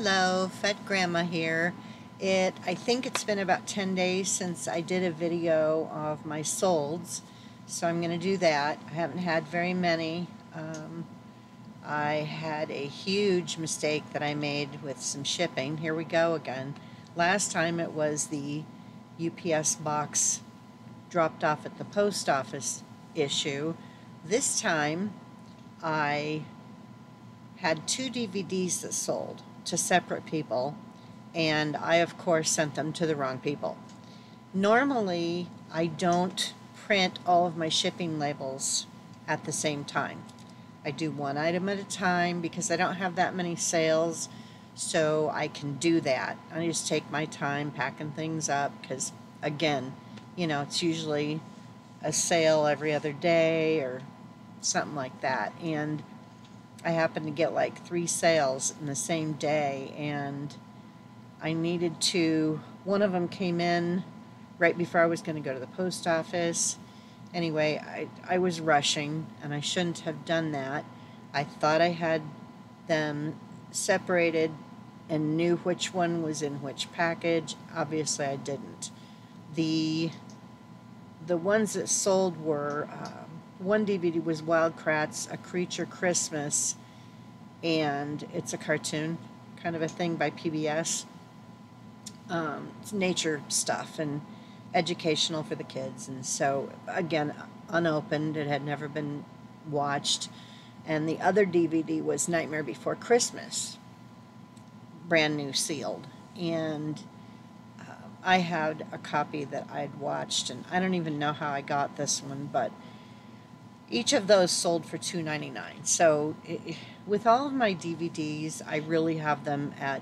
Hello, Fat Grandma here. I think it's been about 10 days since I did a video of my solds, so I'm going to do that. I haven't had very many. I had a huge mistake that I made with some shipping. Here we go again. Last time it was the UPS box dropped off at the post office issue. This time I had two DVDs that sold to separate people, and I of course sent them to the wrong people. Normally I don't print all of my shipping labels at the same time. I do one item at a time because I don't have that many sales, so I can do that. I just take my time packing things up because, again, it's usually a sale every other day or something like that, and I happened to get like 3 sales in the same day, and I needed to, one of them came in right before I was going to go to the post office. Anyway, I was rushing, and I shouldn't have done that. I thought I had them separated and knew which one was in which package. Obviously, I didn't. The ones that sold were, one DVD was Wild Kratts, A Creature Christmas, and it's a cartoon kind of a thing by PBS. It's nature stuff and educational for the kids, and so again, unopened, it had never been watched. And the other DVD was Nightmare Before Christmas, brand new, sealed, and I had a copy that I'd watched, and I don't even know how I got this one, but each of those sold for $2.99. So with all of my DVDs, I really have them at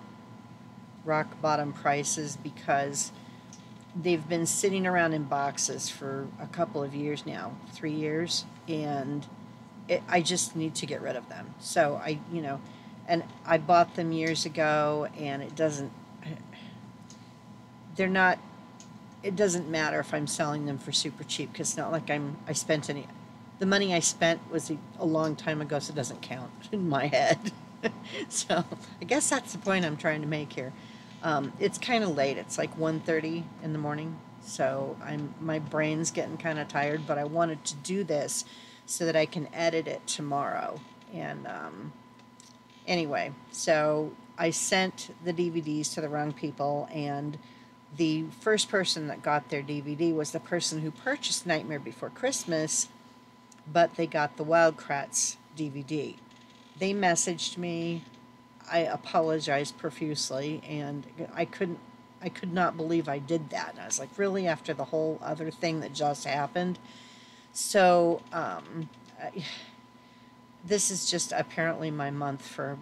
rock bottom prices because they've been sitting around in boxes for a couple of years now, 3 years, and I just need to get rid of them. So and I bought them years ago, and it doesn't matter if I'm selling them for super cheap, because it's not like I spent any. The money I spent was a long time ago, so it doesn't count in my head. So I guess that's the point I'm trying to make here. It's kind of late. It's like 1:30 in the morning, so my brain's getting kind of tired, but I wanted to do this so that I can edit it tomorrow. And anyway, so I sent the DVDs to the wrong people, and the first person that got their DVD was the person who purchased Nightmare Before Christmas, but they got the Wild Kratts DVD. They messaged me. I apologized profusely, and I could not believe I did that. And I was like, really, after the whole other thing that just happened? So this is just apparently my month for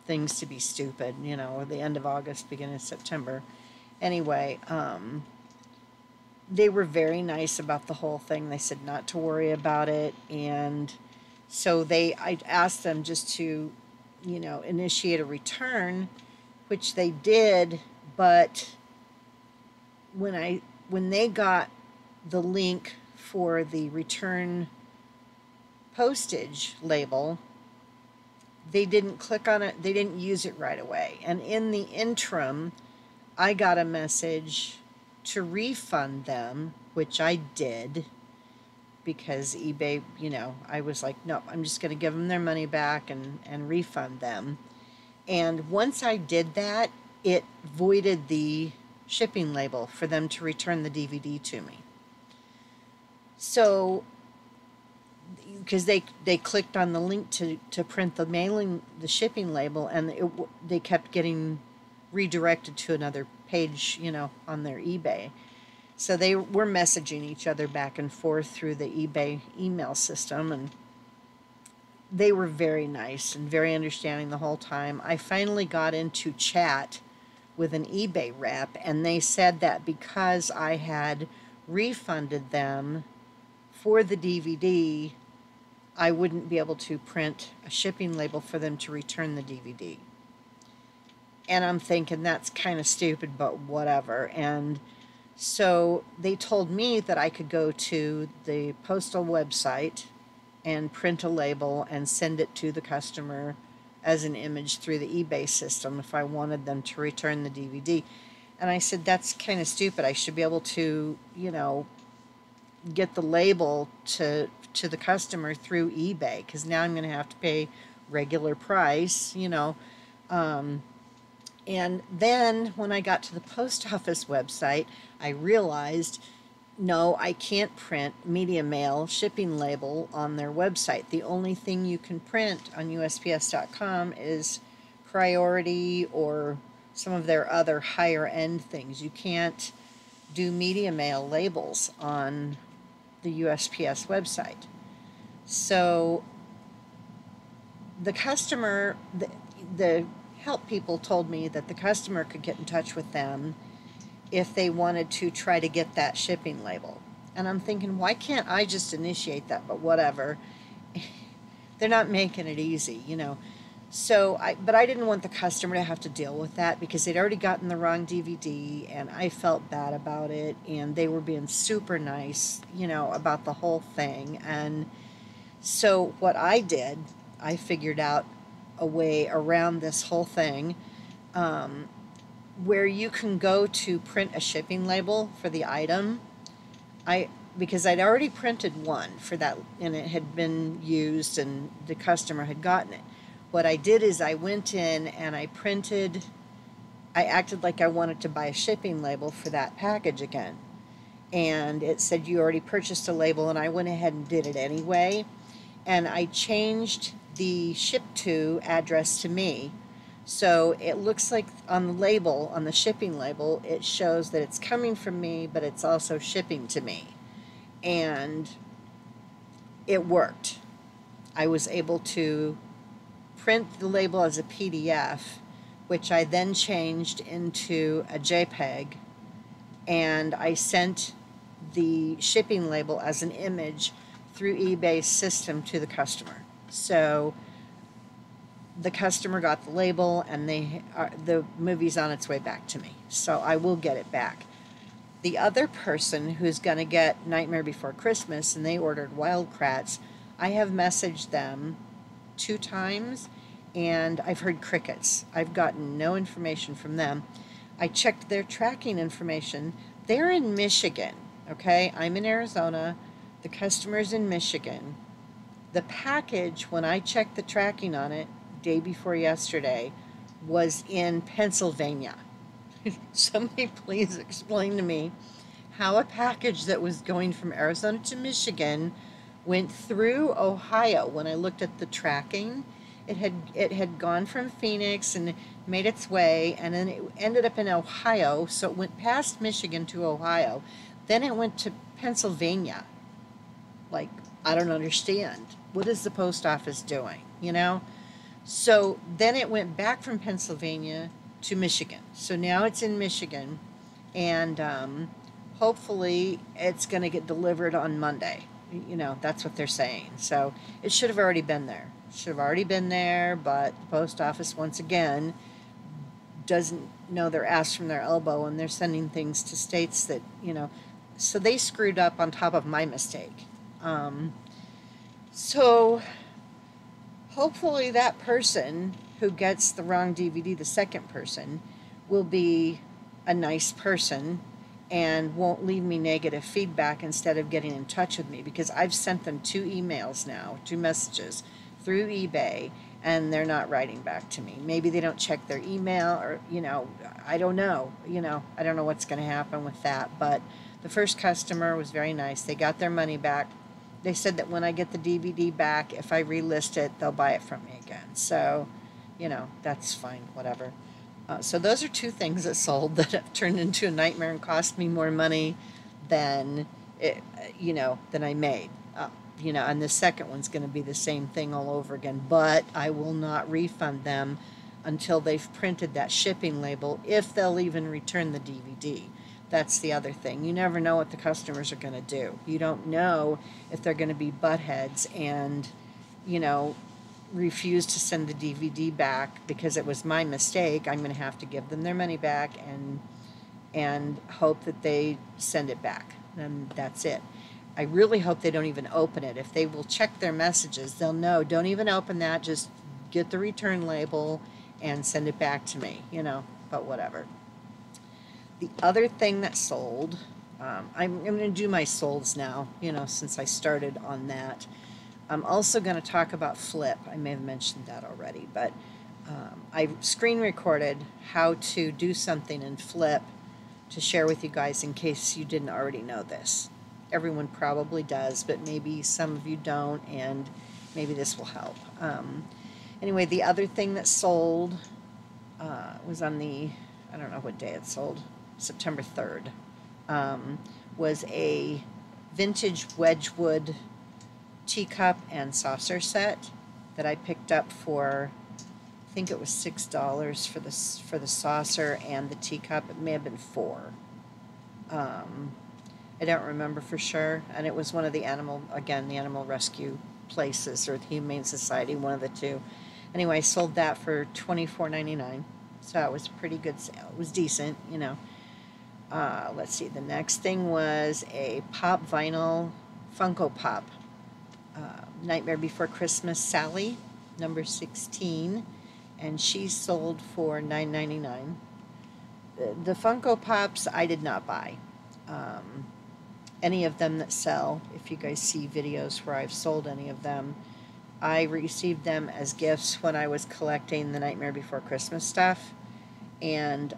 things to be stupid, the end of August, beginning of September. Anyway, they were very nice about the whole thing. They said not to worry about it, and so I asked them just to, initiate a return, which they did. But when they got the link for the return postage label, they didn't click on it. They didn't use it right away, and in the interim, I got a message to refund them, which I did, because eBay, I was like, no, I'm just going to give them their money back and refund them. And once I did that, it voided the shipping label for them to return the DVD to me. So, because they clicked on the link to print the shipping label, and they kept getting redirected to another page, on their eBay. So they were messaging each other back and forth through the eBay email system, and they were very nice and very understanding the whole time. I finally got into chat with an eBay rep, and they said that because I had refunded them for the DVD, I wouldn't be able to print a shipping label for them to return the DVD. And I'm thinking, that's kind of stupid, but whatever. And so they told me that I could go to the postal website and print a label and send it to the customer as an image through the eBay system if I wanted them to return the DVD. And I said, that's kind of stupid. I should be able to, you know, get the label to the customer through eBay, because now I'm going to have to pay regular price, you know. And then when I got to the post office website, I realized, no, I can't print media mail shipping label on their website. The only thing you can print on USPS.com is priority or some of their other higher end things. You can't do media mail labels on the USPS website. So the customer, the help people told me that the customer could get in touch with them if they wanted to try to get that shipping label. And I'm thinking, why can't I just initiate that? But whatever. They're not making it easy, you know. But I didn't want the customer to have to deal with that, because they'd already gotten the wrong DVD, and I felt bad about it, and they were being super nice, you know, about the whole thing. And so what I did, I figured out a way around this whole thing, where you can go to print a shipping label for the item. Because I'd already printed one for that, and it had been used, and the customer had gotten it. What I did is I went in and I acted like I wanted to buy a shipping label for that package again. And it said, you already purchased a label, and I went ahead and did it anyway. And I changed the ship to address to me. So it looks like on the label, on the shipping label, it shows that it's coming from me, but it's also shipping to me. And it worked. I was able to print the label as a PDF, which I then changed into a JPEG, and I sent the shipping label as an image through eBay's system to the customer. So the customer got the label, and the movie's on its way back to me. So I will get it back. The other person who's going to get Nightmare Before Christmas, and they ordered Wild Kratts, I have messaged them 2 times, and I've heard crickets. I've gotten no information from them. I checked their tracking information. They're in Michigan, okay? I'm in Arizona. The customer's in Michigan. The package, when I checked the tracking on it, day before yesterday, was in Pennsylvania. Somebody please explain to me how a package that was going from Arizona to Michigan went through Ohio. When I looked at the tracking, it had gone from Phoenix and made its way, and then it ended up in Ohio. So it went past Michigan to Ohio. Then it went to Pennsylvania. Like, I don't understand. What is the post office doing, you know? So then it went back from Pennsylvania to Michigan. So now it's in Michigan, and hopefully it's going to get delivered on Monday. You know, that's what they're saying. So it should have already been there. Should have already been there, but the post office, once again, doesn't know their ass from their elbow, and they're sending things to states that, you know, so they screwed up on top of my mistake. So hopefully that person who gets the wrong DVD, the second person, will be a nice person and won't leave me negative feedback instead of getting in touch with me, because I've sent them 2 emails now, 2 messages through eBay, and they're not writing back to me. Maybe they don't check their email, or, you know, I don't know. You know, I don't know what's going to happen with that. But the first customer was very nice. They got their money back. They said that when I get the DVD back, if I relist it, they'll buy it from me again. So, you know, that's fine, whatever. So those are 2 things that sold that have turned into a nightmare and cost me more money than than I made. And the second one's going to be the same thing all over again. But I will not refund them until they've printed that shipping label, if they'll even return the DVD. That's the other thing. You never know what the customers are going to do. You don't know if they're going to be buttheads and, refuse to send the DVD back because it was my mistake. I'm going to have to give them their money back and hope that they send it back. And that's it. I really hope they don't even open it. If they will check their messages, they'll know. Don't even open that. Just get the return label and send it back to me, you know, but whatever. The other thing that sold, I'm going to do my solds now, you know, since I started on that. I'm also going to talk about Flyp. I may have mentioned that already, but I screen recorded how to do something in Flyp to share with you guys in case you didn't already know this. Everyone probably does, but maybe some of you don't, and maybe this will help. Anyway, the other thing that sold was on the, I don't know what day it sold, September 3rd, was a vintage Wedgwood teacup and saucer set that I picked up for, I think it was $6 for the saucer and the teacup. It may have been $4. I don't remember for sure. And it was one of the animal rescue places or the Humane Society, one of the two. Anyway, I sold that for $24.99. So it was a pretty good sale. It was decent, you know. Let's see. The next thing was a pop vinyl Funko Pop. Nightmare Before Christmas Sally, number 16. And she sold for $9.99. The Funko Pops I did not buy. Any of them that sell, if you guys see videos where I've sold any of them, I received them as gifts when I was collecting the Nightmare Before Christmas stuff. And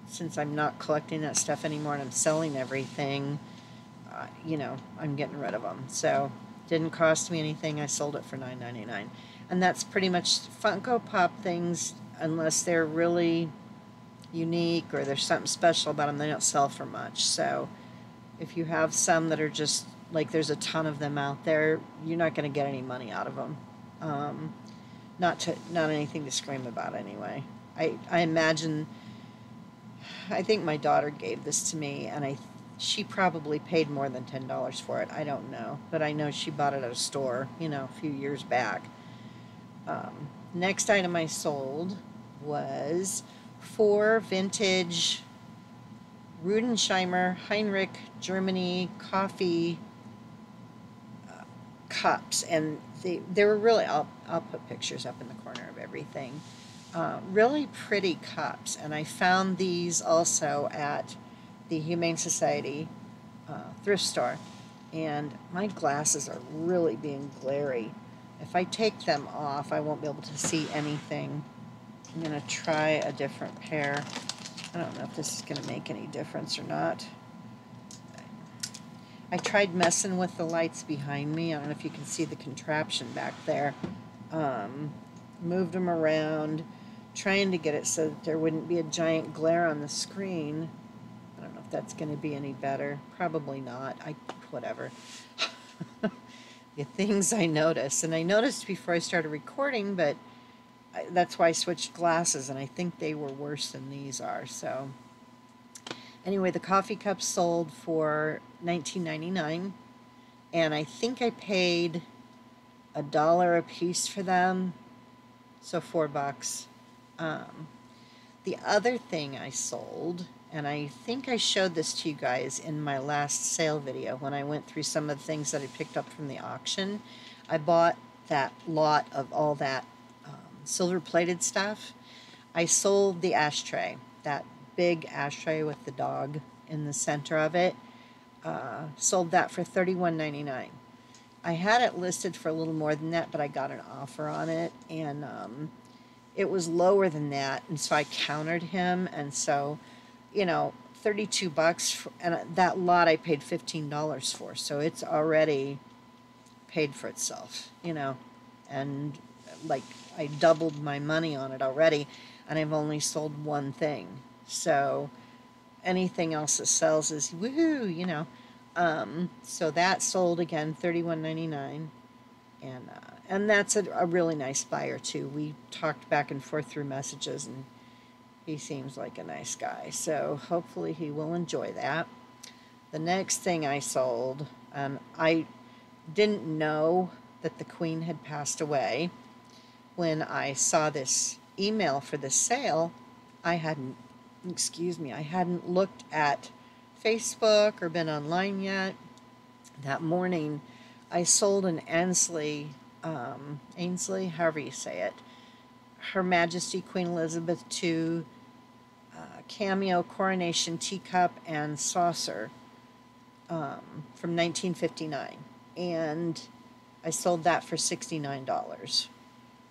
since I'm not collecting that stuff anymore and I'm selling everything, you know, I'm getting rid of them. So didn't cost me anything. I sold it for $9.99. And that's pretty much Funko Pop things, unless they're really unique or there's something special about them, they don't sell for much. So if you have some that are just like there's a ton of them out there, you're not going to get any money out of them. Not anything to scream about anyway. I imagine, I think my daughter gave this to me, and she probably paid more than $10 for it. I don't know, but I know she bought it at a store, you know, a few years back. Next item I sold was 4 vintage Rudensheimer Heinrich Germany coffee cups, and they were really, I'll put pictures up in the corner of everything. Really pretty cups, and I found these also at the Humane Society thrift store, and my glasses are really being glary. If I take them off, I won't be able to see anything. I'm going to try a different pair. I don't know if this is going to make any difference or not. I tried messing with the lights behind me. I don't know if you can see the contraption back there. Moved them around, trying to get it so that there wouldn't be a giant glare on the screen. I don't know if that's going to be any better. Probably not. Whatever. The things I noticed. And I noticed before I started recording, but that's why I switched glasses, and I think they were worse than these are. So anyway, the coffee cups sold for $19.99, and I think I paid $1 a piece for them, so $4. The other thing I sold, and I think I showed this to you guys in my last sale video when I went through some of the things that I picked up from the auction. I bought that lot of all that silver-plated stuff. I sold the ashtray, that big ashtray with the dog in the center of it. Sold that for $31.99. I had it listed for a little more than that, but I got an offer on it, and it was lower than that, and so I countered him, and so, you know, $32 and that lot I paid $15 for, so it's already paid for itself, you know, and like I doubled my money on it already, and I've only sold one thing, so anything else that sells is woohoo, you know. So that sold again $31.99, and that's a really nice buyer too. We talked back and forth through messages, and he seems like a nice guy, so hopefully he will enjoy that. The next thing I sold, I didn't know that the Queen had passed away. When I saw this email for this sale, I hadn't looked at Facebook or been online yet. That morning, I sold an Ainsley, however you say it, Her Majesty Queen Elizabeth II cameo coronation teacup and saucer from 1959, and I sold that for $69.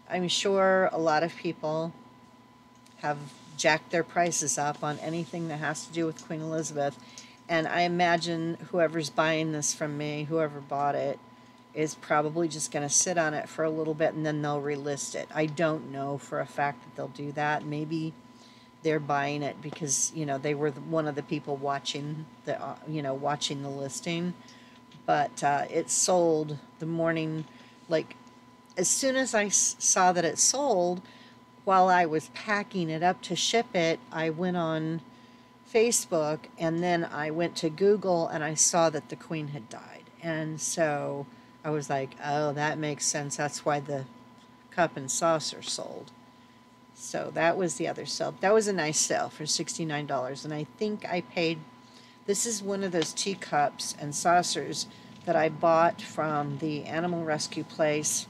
I'm sure a lot of people have jacked their prices up on anything that has to do with Queen Elizabeth, and I imagine whoever's buying this from me, whoever bought it, is probably just going to sit on it for a little bit and then they'll relist it. I don't know for a fact that they'll do that. Maybe they're buying it because, you know, they were one of the people watching the, watching the listing. But it sold the morning, like, as soon as I saw that it sold, while I was packing it up to ship it, I went on Facebook and then I went to Google and I saw that the Queen had died. And so I was like, oh, that makes sense. That's why the cup and saucer sold. So that was the other sale. That was a nice sale for $69. And I think I paid, this is one of those teacups and saucers that I bought from the animal rescue place.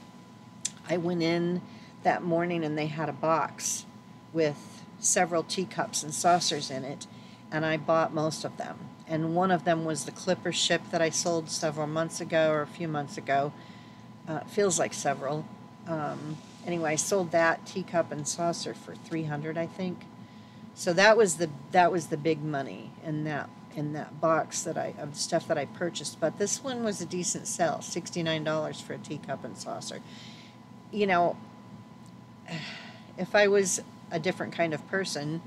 I went in that morning and they had a box with several teacups and saucers in it, and I bought most of them. And one of them was the Clipper ship that I sold several months ago, or a few months ago. Feels like several. Anyway, I sold that teacup and saucer for $300, I think. So that was the big money in that box of stuff that I purchased. But this one was a decent sell, $69 for a teacup and saucer. You know, if I was a different kind of person,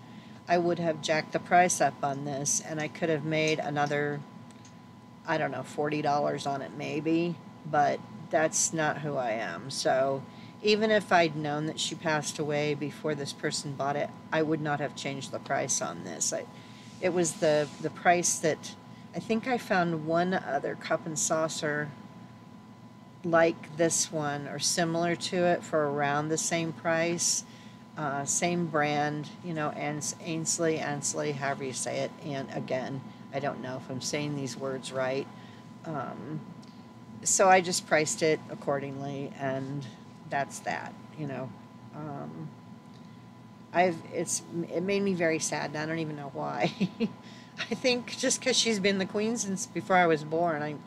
I would have jacked the price up on this, and I could have made another, I don't know, $40 on it maybe, but that's not who I am. So even if I'd known that she passed away before this person bought it, I would not have changed the price on this. It was the price that, I think I found one other cup and saucer like this one or similar to it for around the same price. Same brand, you know, and Ainsley, however you say it. And again, I don't know if I'm saying these words right. So I just priced it accordingly, and that's that, you know. It made me very sad, and I don't even know why. I think just because she's been the Queen since before I was born.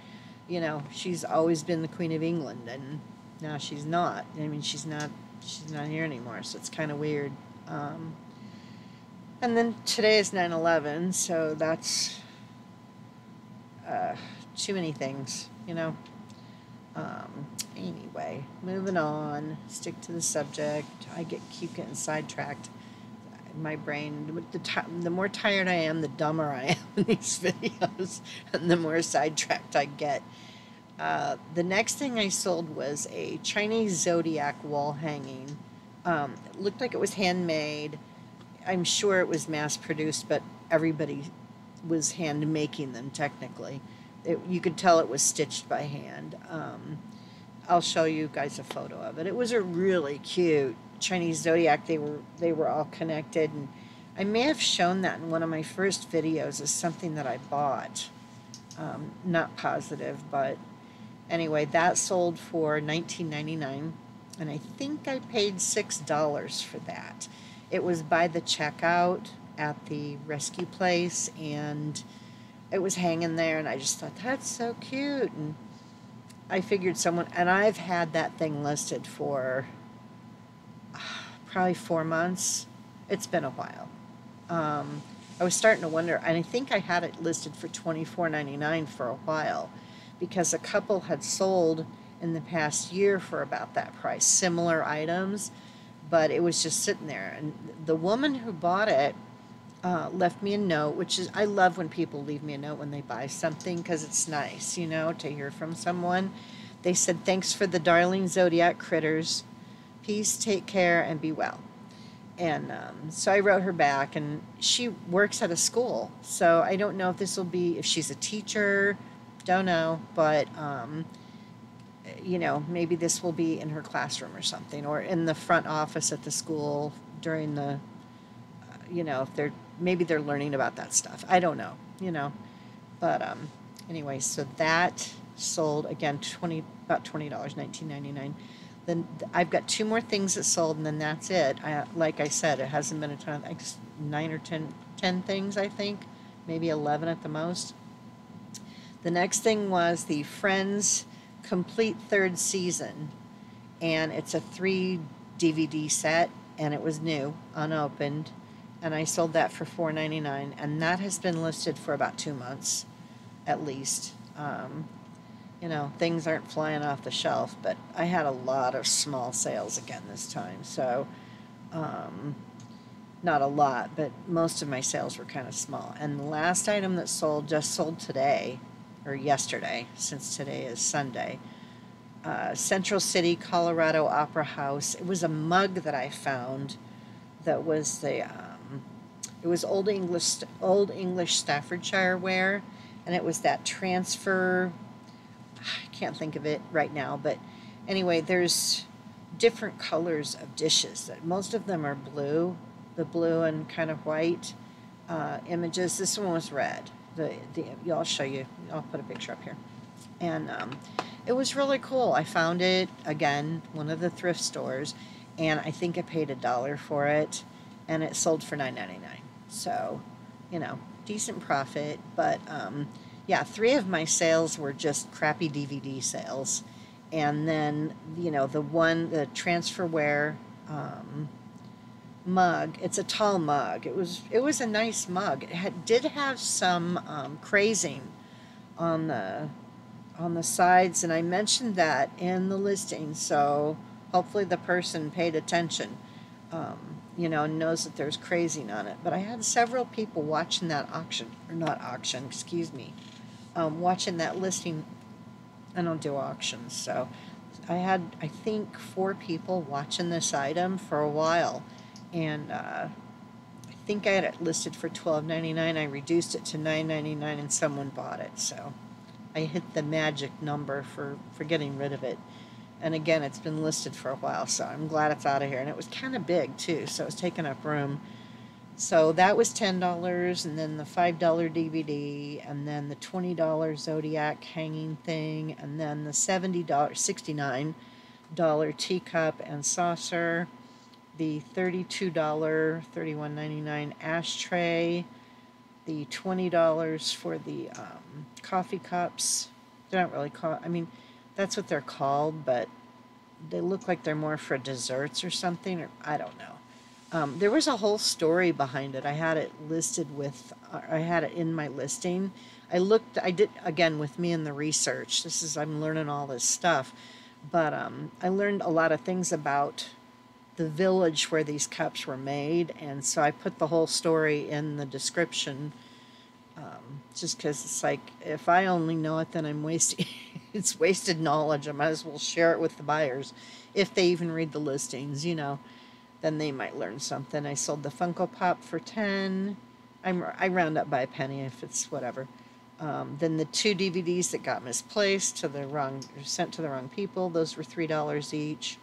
You know, she's always been the Queen of England, and now she's not. I mean, she's not here anymore, so it's kind of weird. And then today is 9/11, so that's too many things, you know. Anyway, moving on. Stick to the subject. I keep getting sidetracked. My brain, the more tired I am, the dumber I am in these videos, and the more sidetracked I get. The next thing I sold was a Chinese zodiac wall hanging. It looked like it was handmade. I'm sure it was mass-produced, but everybody was hand-making them, technically. You could tell it was stitched by hand. I'll show you guys a photo of it. It was a really cute Chinese zodiac. They were all connected, and I may have shown that in one of my first videos as something that I bought. Not positive, but anyway, that sold for $19.99, and I think I paid $6 for that. It was by the checkout at the rescue place, and it was hanging there, and I just thought, that's so cute. And I figured and I've had that thing listed for probably 4 months. It's been a while. I was starting to wonder, and I think I had it listed for $24.99 for a while, because a couple had sold in the past year for about that price, similar items, but it was just sitting there. And the woman who bought it left me a note, which is, I love when people leave me a note when they buy something, because it's nice, you know, to hear from someone. They said, thanks for the darling zodiac critters. Peace, take care, and be well. And so I wrote her back, and she works at a school, so I don't know if this will be, if she's a teacher, don't know, but you know, maybe this will be in her classroom or something, or in the front office at the school during the, you know, if maybe they're learning about that stuff. I don't know, you know, but anyway, so that sold again about $20, $19.99. then I've got 2 more things that sold, and then that's it. Like I said, it hasn't been a ton of, like 9 or 10 things, I think, maybe 11 at the most. The next thing was the Friends Complete Third Season, and it's a 3 DVD set, and it was new, unopened, and I sold that for $4.99, and that has been listed for about 2 months, at least. You know, things aren't flying off the shelf, but I had a lot of small sales again this time, so not a lot, but most of my sales were kind of small. And the last item that sold just sold today, or yesterday, since today is Sunday. Central City, Colorado Opera House. It was a mug that I found that was the it was Old English Staffordshire ware, and it was that transfer. I can't think of it right now, but anyway, there's different colors of dishes. Most of them are blue, the blue and kind of white images. This one was red. I'll show you. I'll put a picture up here. And it was really cool. I found it, again, one of the thrift stores, and I think I paid $1 for it, and it sold for $9.99. So, you know, decent profit, but yeah, 3 of my sales were just crappy DVD sales. And then, you know, the transferware mug, it's a tall mug. It was a nice mug. It did have some crazing on the sides, and I mentioned that in the listing, so hopefully the person paid attention, you know, and knows that there's crazing on it. But I had several people watching that watching that listing. I don't do auctions, so I had, I think, 4 people watching this item for a while, and I think I had it listed for $12.99. I reduced it to $9.99, and someone bought it, so I hit the magic number for getting rid of it. And again, it's been listed for a while, so I'm glad it's out of here. And it was kind of big, too, so it was taking up room. So that was $10, and then the $5 DVD, and then the $20 Zodiac hanging thing, and then the $69 teacup and saucer, the $32, $31.99 ashtray, the $20 for the coffee cups. They're not really called, I mean, that's what they're called, but they look like they're more for desserts or something, or I don't know. There was a whole story behind it. I had it listed with, I had it in my listing. I did, again, with me in the research. I'm learning all this stuff. But I learned a lot of things about the village where these cups were made, and so I put the whole story in the description, just because it's like, if I only know it, then I'm wasting, it's wasted knowledge. I might as well share it with the buyers, if they even read the listings, you know. Then they might learn something. I sold the Funko Pop for 10. I round up by a penny if it's whatever. Then the 2 DVDs that got misplaced sent to the wrong people, those were $3 each.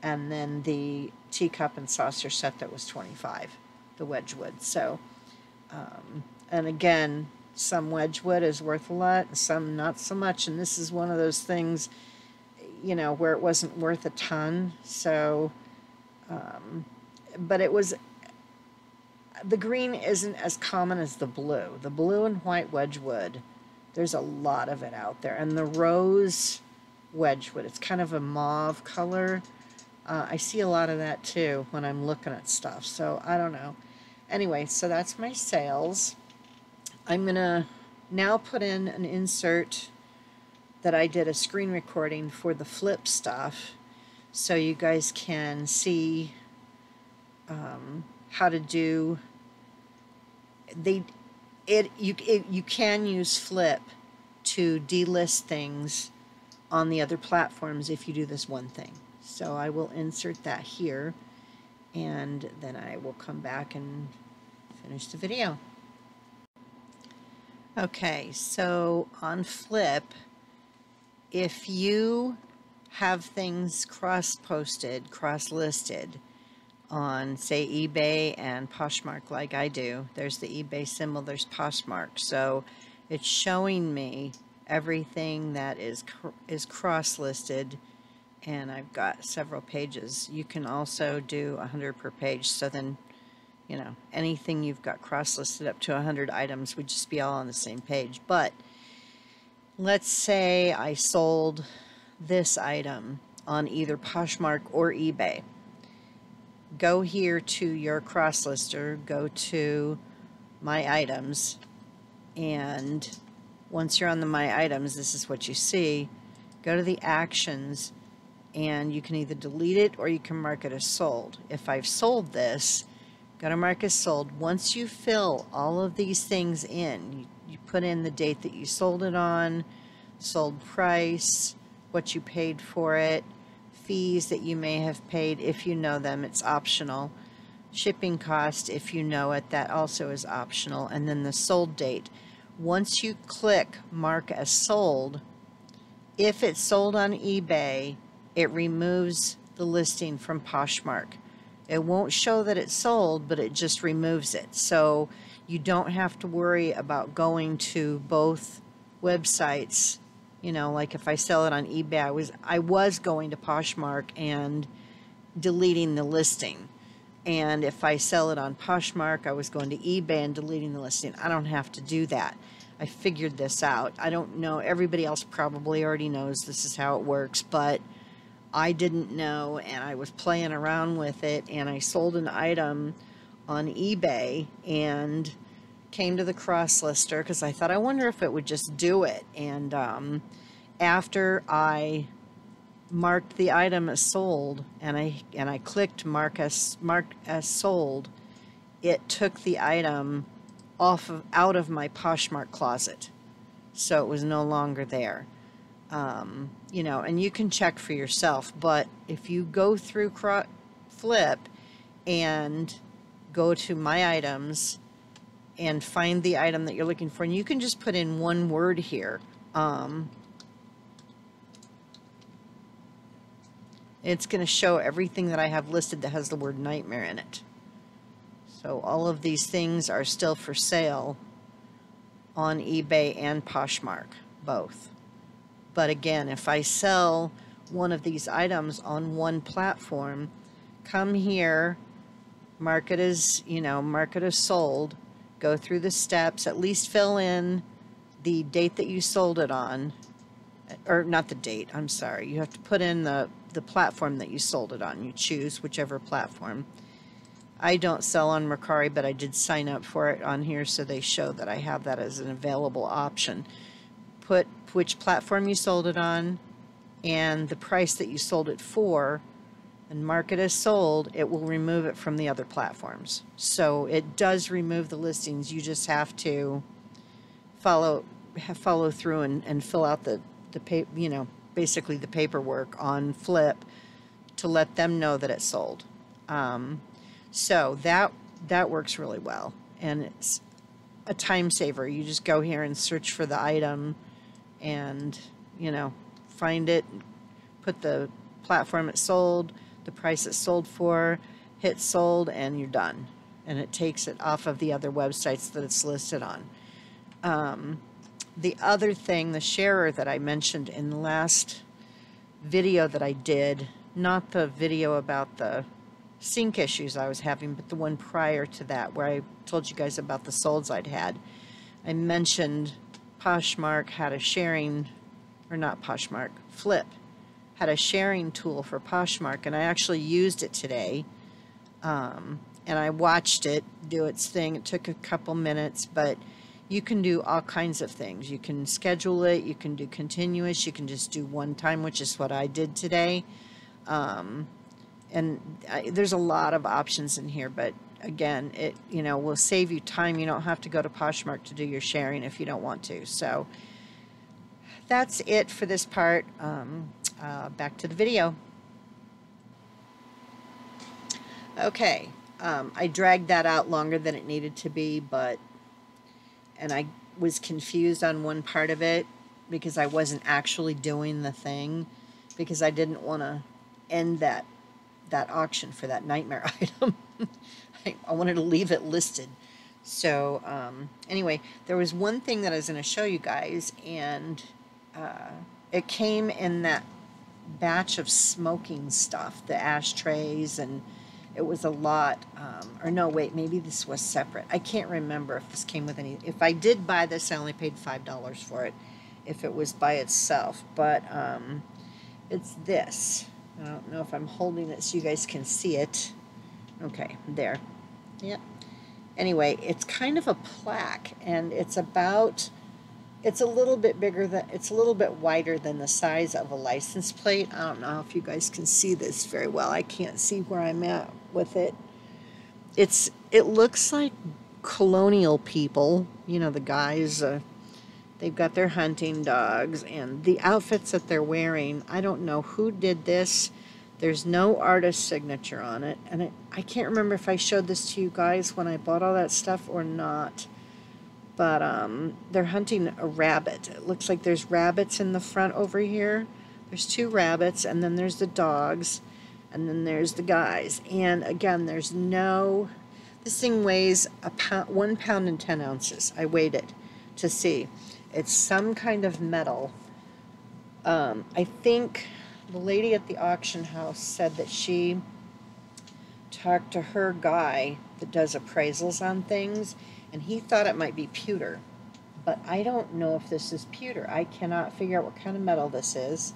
And then the teacup and saucer set that was $25, the Wedgwood. So, and again, some Wedgwood is worth a lot, and some not so much. And this is one of those things, you know, where it wasn't worth a ton. So, but it was, the green isn't as common as the blue. The blue and white Wedgwood, there's a lot of it out there. And the rose Wedgwood, it's kind of a mauve color. I see a lot of that too when I'm looking at stuff. So I don't know. Anyway, so that's my sales. I'm going to now put in an insert that I did a screen recording for the Flyp stuff, so you guys can see how to do. You can use Flyp to delist things on the other platforms if you do this one thing. So I will insert that here, and then I will come back and finish the video. Okay, so on Flyp, if you have things cross-posted, cross-listed on, say, eBay and Poshmark like I do, there's the eBay symbol, there's Poshmark, so it's showing me everything that is cross-listed and I've got several pages. You can also do 100 per page, so then, you know, anything you've got cross-listed up to 100 items would just be all on the same page. But let's say I sold this item on either Poshmark or eBay. Go here to your cross-lister, go to My Items, and once you're on the My Items, this is what you see. Go to the actions, and you can either delete it or you can mark it as sold. If I've sold this, go to mark as sold. Once you fill all of these things in, you put in the date that you sold it on, sold price, what you paid for it, fees that you may have paid if you know them, it's optional. Shipping cost, if you know it, that also is optional. And then the sold date. Once you click mark as sold, if it's sold on eBay, it removes the listing from Poshmark. It won't show that it's sold, but it just removes it. So you don't have to worry about going to both websites. You know, like if I sell it on eBay, I was going to Poshmark and deleting the listing. And if I sell it on Poshmark, I was going to eBay and deleting the listing. I don't have to do that. I figured this out. I don't know. Everybody else probably already knows this is how it works, but I didn't know, and I was playing around with it, and I sold an item on eBay and came to the cross-lister because I thought, I wonder if it would just do it. And after I marked the item as sold, and I clicked mark as sold, it took the item out of my Poshmark closet, so it was no longer there. You know, and you can check for yourself, but if you go through Flyp and go to My Items and find the item that you're looking for, and you can just put in one word here. It's going to show everything that I have listed that has the word nightmare in it. So all of these things are still for sale on eBay and Poshmark, both. But again, if I sell one of these items on one platform, come here, mark it as, you know, mark it as sold, go through the steps, at least fill in the date that you sold it on, or not the date, I'm sorry. You have to put in the platform that you sold it on. You choose whichever platform. I don't sell on Mercari, but I did sign up for it on here, so they show that I have that as an available option. Put which platform you sold it on and the price that you sold it for, and mark it as sold. It will remove it from the other platforms. So it does remove the listings. You just have to follow through and fill out the you know, basically the paperwork on Flyp to let them know that it's sold. So that works really well, and it's a time saver. You just go here and search for the item, and you know, find it, put the platform it's sold, the price it's sold for, hit sold, and you're done. And it takes it off of the other websites that it's listed on. The other thing, the sharer that I mentioned in the last video that I did, not the video about the sync issues I was having, but the one prior to that where I told you guys about the solds I'd had. I mentioned Poshmark had a sharing, or not Poshmark, Flyp had a sharing tool for Poshmark, and I actually used it today, and I watched it do its thing. It took a couple minutes, but you can do all kinds of things. You can schedule it, you can do continuous, you can just do one time, which is what I did today. There's a lot of options in here, but again, it, you know, will save you time. You don't have to go to Poshmark to do your sharing if you don't want to. So that's it for this part. Back to the video. Okay, I dragged that out longer than it needed to be, and I was confused on one part of it because I wasn't actually doing the thing, because I didn't want to end that auction for that nightmare item. I wanted to leave it listed. So anyway, there was one thing that I was going to show you guys, and it came in that batch of smoking stuff, the ashtrays, and it was a lot. Or no, wait, maybe this was separate. I can't remember if this came with any. If I did buy this, I only paid $5 for it. If it was by itself, but it's this. I don't know if I'm holding it so you guys can see it. Okay, there. Yep. Anyway, it's kind of a plaque, and it's a little bit bigger than, it's a little bit wider than the size of a license plate. I don't know if you guys can see this very well. I can't see where I'm at with it. It looks like colonial people, you know, the guys, they've got their hunting dogs, and the outfits that they're wearing, I don't know who did this. There's no artist signature on it, and I can't remember if I showed this to you guys when I bought all that stuff or not. But they're hunting a rabbit. It looks like there's rabbits in the front over here. There's 2 rabbits, and then there's the dogs, and then there's the guys. And again, there's no... This thing weighs 1 pound and 10 ounces. I weighed it to see. It's some kind of metal. I think the lady at the auction house said that she talked to her guy that does appraisals on things, and he thought it might be pewter. But I don't know if this is pewter. I cannot figure out what kind of metal this is.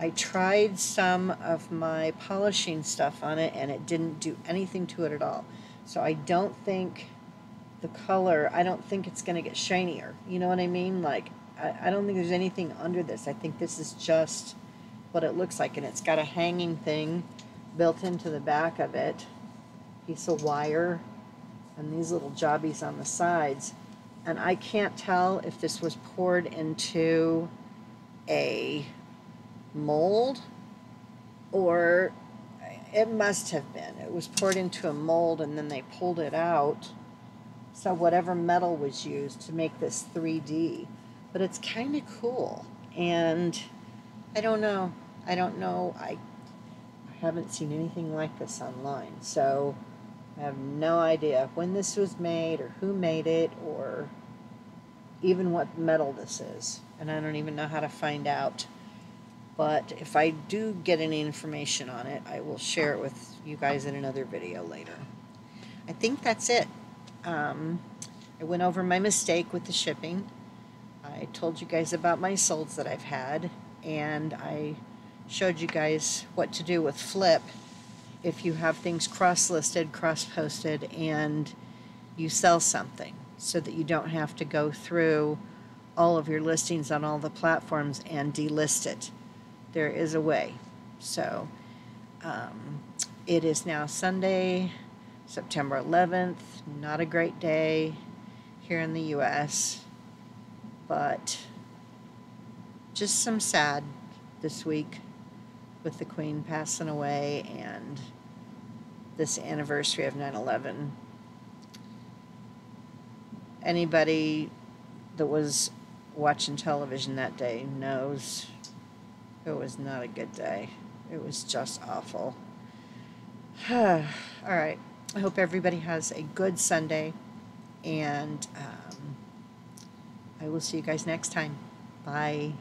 I tried some of my polishing stuff on it, and it didn't do anything to it at all. So I don't think the color, I don't think it's going to get shinier. You know what I mean? Like, I don't think there's anything under this. I think this is just what it looks like, and it's got a hanging thing built into the back of it, piece of wire, and these little jobbies on the sides. And I can't tell if this was poured into a mold, or it must have been. It was poured into a mold and then they pulled it out. So whatever metal was used to make this 3D. But it's kind of cool. And I don't know. I haven't seen anything like this online. So I have no idea when this was made or who made it or even what metal this is. And I don't even know how to find out. But if I do get any information on it, I will share it with you guys in another video later. I think that's it. I went over my mistake with the shipping. I told you guys about my solds that I've had, and I showed you guys what to do with Flyp if you have things cross-listed, cross-posted, and you sell something, so that you don't have to go through all of your listings on all the platforms and delist it. There is a way. So it is now Sunday, September 11th. Not a great day here in the US, but just some sad this week with the Queen passing away and this anniversary of 9/11. Anybody that was watching television that day knows it was not a good day. It was just awful. All right. I hope everybody has a good Sunday, and I will see you guys next time. Bye.